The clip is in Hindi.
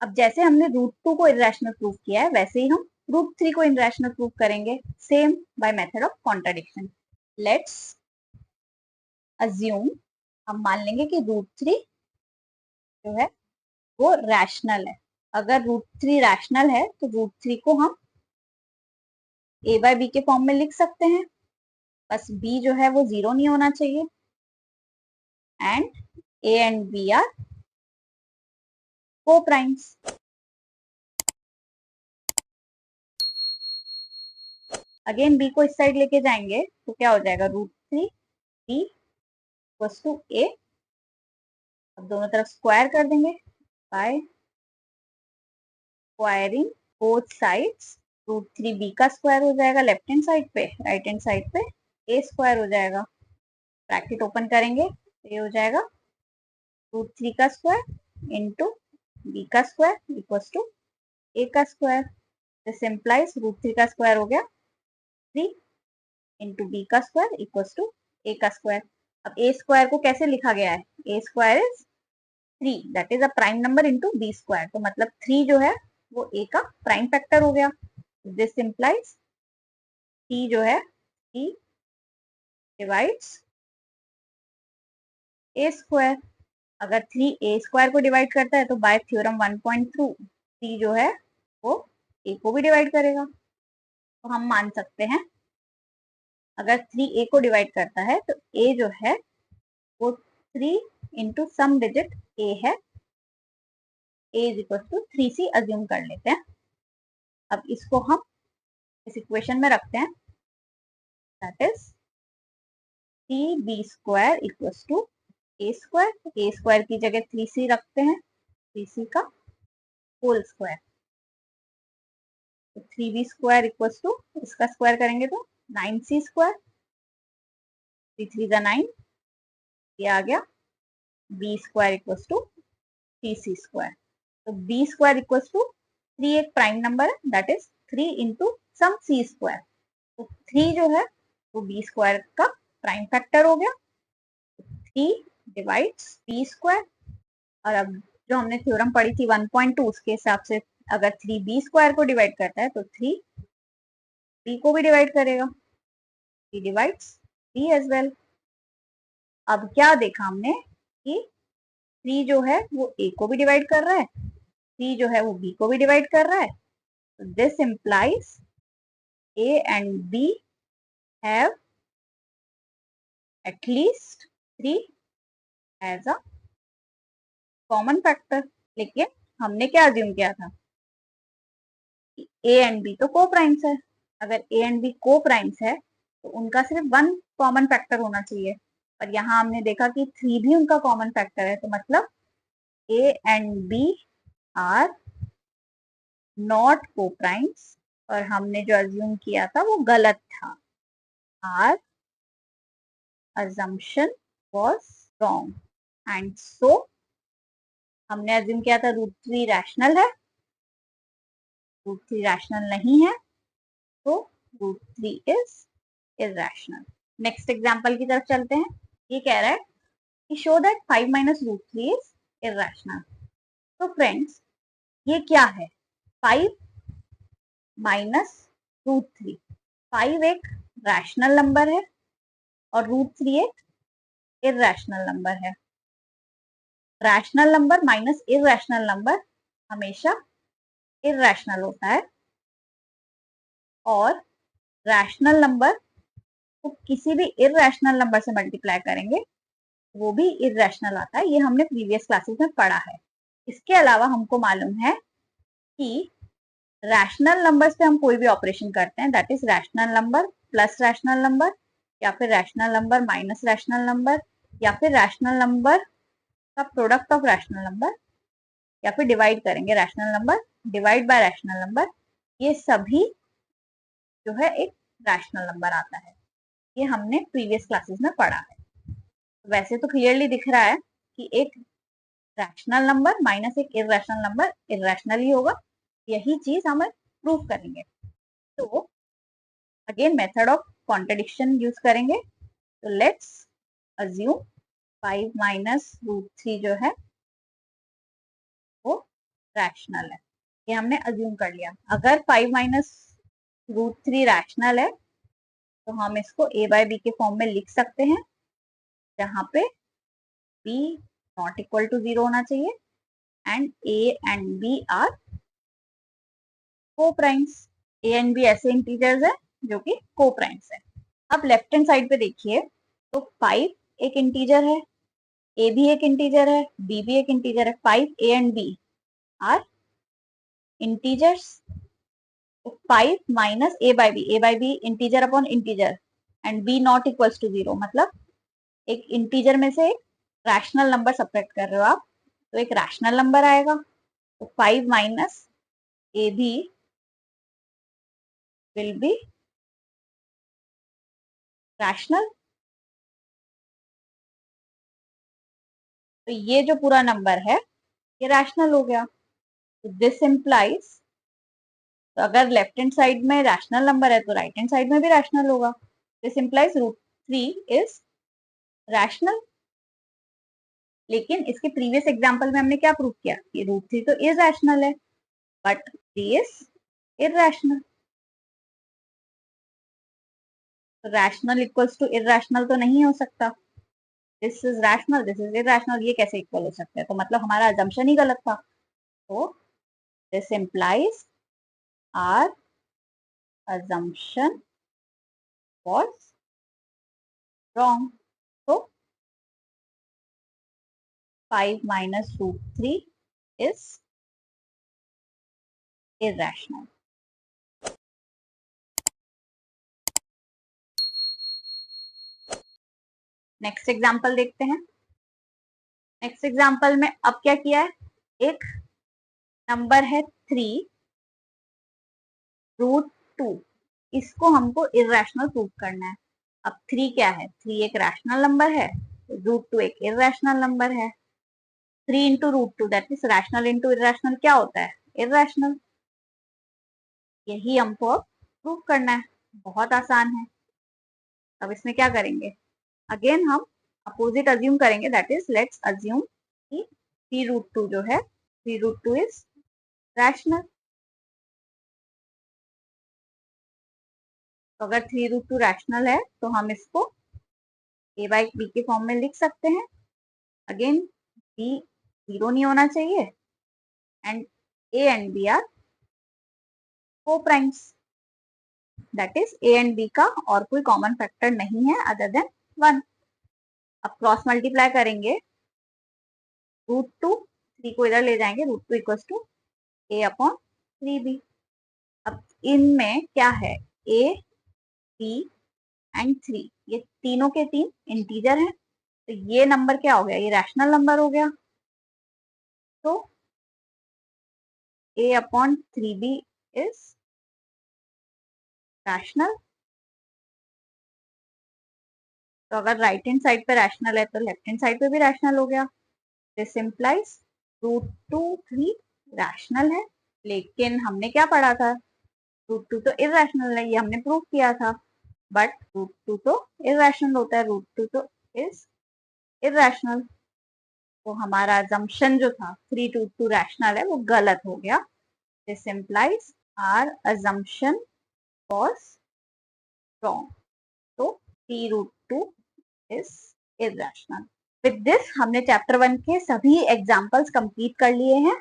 अब जैसे हमने √2 को इरेशनल प्रूव किया है वैसे ही हम √3 को इरेशनल प्रूव करेंगे, same by method of contradiction. Let's assume, हम मान लेंगे कि √3 जो है वो रैशनल है। अगर √3 रैशनल है तो √3 को हम a बाय बी के फॉर्म में लिख सकते हैं, बस b जो है वो 0 नहीं होना चाहिए, and a and b are coprimes. Again b को इस साइड लेके जाएंगे तो क्या हो जाएगा, √3 b इक्वल्स टू a। अब दोनों तरफ स्क्वायर कर देंगे bye squaring both sides. √3b का स्क्वायर हो जाएगा लेफ्ट हैंड साइड पे, राइट हैंड साइड पे a स्क्वायर हो जाएगा। ब्रैकेट ओपन करेंगे तो ये हो जाएगा √3 का स्क्वायर इंटू b का स्क्वायर इक्वल्स टू a का स्क्वायर। दिस इम्प्लाइज √3 का स्क्वायर हो गया 3 इंटू बी का स्क्वायर इक्वल्स टू ए का स्क्वायर। अब ए स्क्वायर को कैसे लिखा गया है, A square is 3, that is a prime number into B square, तो मतलब 3 जो है वो ए का प्राइम फैक्टर हो गया। दिस इम्प्लाइज टी जो है टी डिवाइड्स ए स्क्वायर। अगर 3 ए स्क्वायर को डिवाइड करता है तो बाय थ्योरम 1.2 टी जो है वो ए को भी डिवाइड करेगा। तो हम मान सकते हैं अगर 3 ए को डिवाइड करता है तो ए जो है वो 3 इंटू सम डिजिट ए है, a is equal to 3c assume कर लेते हैं। अब इसको हम इस इक्वेशन में रखते हैं, that is 3b square equals to a square की जगह 3c रखते हैं, 3c का होल स्क्वायर। तो 3b स्क्वायर इक्वल्स टू इसका स्क्वायर करेंगे तो 9c स्क्वायर, 3 3 जा 9, ये आ गया b square equals to 3c square. तो b स्क्वायर इक्वल्स टू 3 एक प्राइम नंबर है, that is 3 into some c square. तो 3 जो है वो b स्क्वायर का प्राइम फैक्टर हो गया, 3 डिवाइड्स b स्क्वायर। और अब जो हमने थ्योरम पढ़ी थी 1.2 उसके हिसाब से अगर 3 b स्क्वायर को डिवाइड करता है तो 3 b को भी डिवाइड करेगा, 3 डिवाइड्स b एज वेल। अब क्या देखा हमने कि 3 जो है वो a को भी डिवाइड कर रहा है, 3 जो है वो b को भी डिवाइड कर रहा है। This implies a and b have at least 3 as a common factor. लेकिन हमने क्या अज्यूम किया था, ए एंड बी तो को प्राइम्स है। अगर ए एंड बी को प्राइम्स है तो उनका सिर्फ 1 कॉमन फैक्टर होना चाहिए, पर यहाँ हमने देखा कि 3 भी उनका कॉमन फैक्टर है, तो मतलब A and B are not coprimes. और हमने जो अज्यूम किया था वो गलत था, our assumption was wrong and so हमने अज्यूम किया था √3 रैशनल है, √3 रैशनल नहीं है, तो √3 इज इरेशनल। नेक्स्ट एग्जांपल की तरफ चलते हैं। ये कह रहा है कि show that 5 minus √3 is irrational. तो फ्रेंड्स ये क्या है, 5 माइनस √3, 5 एक रैशनल नंबर है और √3 एक इरेशनल नंबर है। Rational number minus irrational number हमेशा इरेशनल होता है, और रैशनल नंबर को किसी भी इरेशनल नंबर से मल्टीप्लाई करेंगे वो भी इरेशनल आता है, ये हमने प्रीवियस क्लासेस में पढ़ा है। इसके अलावा हमको मालूम है कि रैशनल नंबर्स पे हम कोई भी ऑपरेशन करते हैं, that is rational number plus rational number, या फिर rational number minus rational number, या फिर रैशनल नंबर का प्रोडक्ट ऑफ रैशनल नंबर, या फिर डिवाइड करेंगे rational number divide by rational number, ये सभी जो है एक रैशनल नंबर आता है। ये हमने प्रीवियस क्लासेस में पढ़ा है। वैसे तो क्लियरली दिख रहा है कि एक रैशनल नंबर माइनस एक इरेशनल नंबर इरेशनल ही होगा, यही चीज हम प्रूव करेंगे। तो again method of contradiction use करेंगे। तो लेट्स अज्यूम 5 माइनस √3 जो है वो रैशनल है, ये हमने अज्यूम कर लिया। अगर 5 माइनस रूट 3 रैशनल है तो हम इसको a बाय बी के फॉर्म में लिख सकते हैं, जहाँ पे b नॉट इक्वल टू 0 होना चाहिए and a and b are coprimes. a and b ऐसे इंटीजर्स है जो कि को प्राइम्स है। अब लेफ्ट हैंड साइड पे देखिए तो 5 एक इंटीजर है, a भी एक इंटीजर है, b भी एक इंटीजर है। 5 a and b are integers. 5 minus a by b integer upon integer and b not equals to 0, मतलब एक इंटीजर में से एक रैशनल नंबर सब्ट्रैक्ट कर रहे हो आप, तो एक रैशनल नंबर आएगा। तो 5 minus A B will be rational. तो ये जो पूरा नंबर है ये रैशनल हो गया। तो दिस इम्प्लाइज, तो अगर लेफ्ट हैंड साइड में रैशनल नंबर है तो राइट हैंड साइड में भी रैशनल होगा। This implies root 3 is rational. लेकिन इसके प्रीवियस एग्जांपल में हमने क्या प्रूव किया कि रूट 3 तो इरैशनल है, but 3 is irrational. Rational equals to irrational तो नहीं हो सकता। This is rational, this is irrational, ये कैसे इक्वल हो सकता है? तो मतलब हमारा अजम्पशन ही गलत था। तो this implies our assumption was wrong. So 5 minus root 3 is irrational. Next example देखते हैं। नेक्स्ट एग्जाम्पल में अब क्या किया है, एक नंबर है 3 रूट 2, इसको हमको इरैशनल प्रूव करना है। अब 3 क्या है, 3 एक रैशनल नंबर है, रूट 2 एक इरैशनल नंबर है। 3 into root 2 that means rational into irrational क्या होता है, इरैशनल। यही हमको प्रूव करना है, बहुत आसान है। अब इसमें क्या करेंगे, अगेन हम अपोजिट अज्यूम करेंगे, दैट इज लेट्स अज्यूम कि 3 रूट 2 जो है 3 रूट 2 इज रैशनल। तो अगर 3 रूट 2 रैशनल है तो हम इसको a बाई बी के फॉर्म में लिख सकते हैं। अगेन b 0 नहीं होना चाहिए and a and b are coprimes, that is a and b का और कोई कॉमन फैक्टर नहीं है अदर देन 1। अब क्रॉस मल्टीप्लाई करेंगे, रूट 2 3 को इधर ले जाएंगे, root 2 equals to a upon 3b। अब इनमें क्या है, a b एंड 3, ये तीनों के तीन इंटीजर हैं, तो ये नंबर क्या हो गया, ये रैशनल नंबर हो गया। तो a upon 3b is rational. तो अगर राइट हैंड साइड पे रैशनल है तो लेफ्ट हैंड साइड पे भी रैशनल हो गया। दिस इम्प्लाइज रूट 2 3 रैशनल है। लेकिन हमने क्या पढ़ा था, रूट 2 तो इरैशनल है, ये हमने प्रूव किया था। बट रूट 2 तो इरैशनल होता है, रूट 2 तो इज इरैशनल। तो हमारा assumption जो था 3 रूट 2 रैशनल है वो गलत हो गया। This implies our assumption was wrong. तो 3 root 2 is irrational. With this हमने चैप्टर 1 के सभी एग्जाम्पल्स कंप्लीट कर लिए हैं।